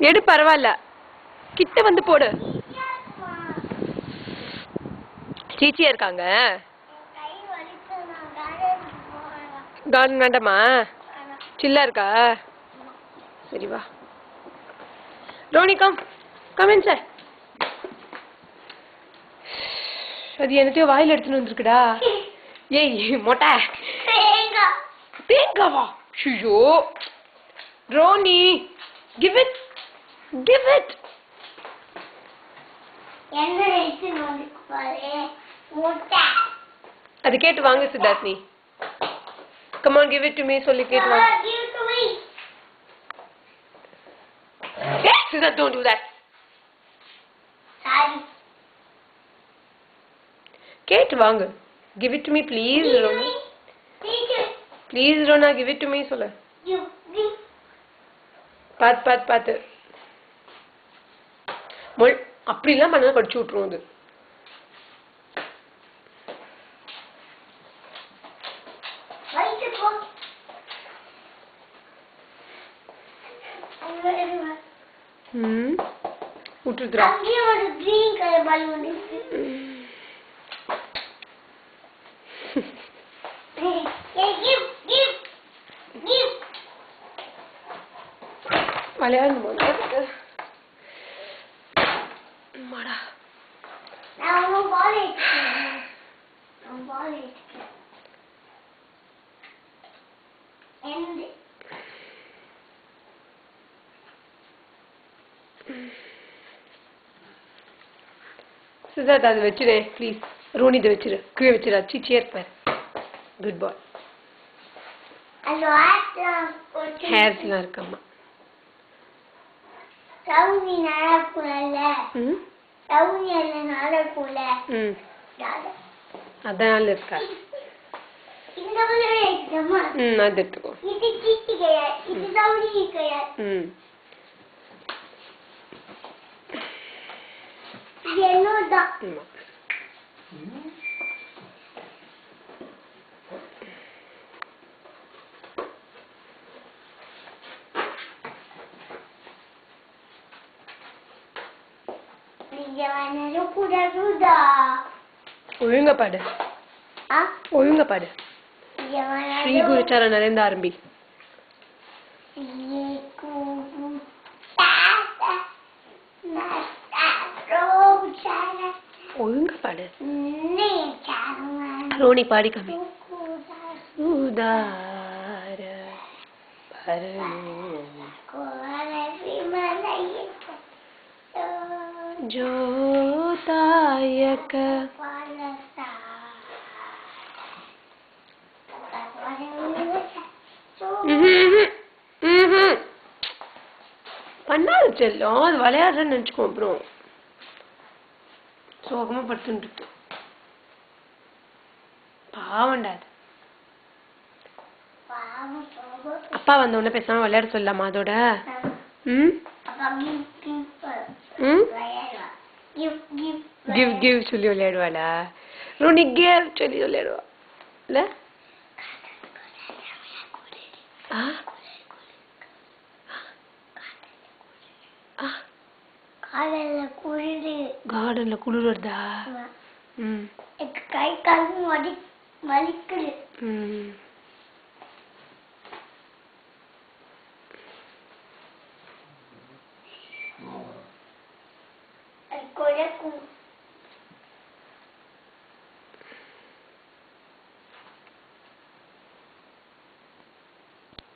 எடு பரவாயில்ல, கிட்ட வந்து போடு. சீச்சியா இருக்காங்க. கார்டன் வேண்டாமா? சில்லா இருக்கா? சரி வா. Ronnie come inside. அது என்னத்தையோ வாயில எடுத்துன்னு வந்திருக்குடா. ஏய் மொட்டை தேங்காவா? ஐயோ ரோனி, give it. அது கேட்டு வாங்க Siddharth. Come on, give it to me. சொல்லி கேட்டு வாங்க. Hey, Siddharth, don't do that. Sorry. கேட்டு வாங்க. Give it to me, please, Rona. Please, Rona, give it to me. சொல்லு. பாத்து. அப்படிலாம் பண்ணா கடிச்சு விட்டுரும் அது. விட்டுருக்குறா. ஒரு கிரீன் கலர் பலூன் இருக்கு. விளையாடணுமா? சித்தார்த் அது வச்சிரு ப்ளீஸ். ரோனி இதை வச்சிரு, கீழே வச்சிரு. சீச்சியா இருப்பார். குட் பாய். ஹேர்ஸ்லாம் இருக்காமா. சவுனி நடக்கும்ல. சவுனி எல்லாம் நடக்கும்ல. அதனால இருக்கா? இந்த மாதிரி இருக்குமா? அது எடுத்துக்கோ. இது கிட்டி கையா, இது சவுனி கையா. இது என்னோட. ஒழுங்க பாடு. ஒழுங்க பாடு. ஸ்ரீ குருச்சரண இருந்து ஆரம்பி. ஒழுங்க பாடு. ரோனி பாடி காமி. உதார ஜோதாயக பண்ணாது செல்லும். அது விளையாடுறேன்னு நினைச்சுக்கோ. அப்புறம் சோகமா படுத்துட்டு பாவண்டாது. அப்பா வந்த உடனே பேசாம விளையாட சொல்லலாமா அதோட? கிவ் சொல்லி விளையாடுவாளா? ரோனி கிவ் சொல்லி விளையாடுவா இல்ல? கார்டன்ல குளிர் வருதா? கை கால் வலிக்குது. Corre com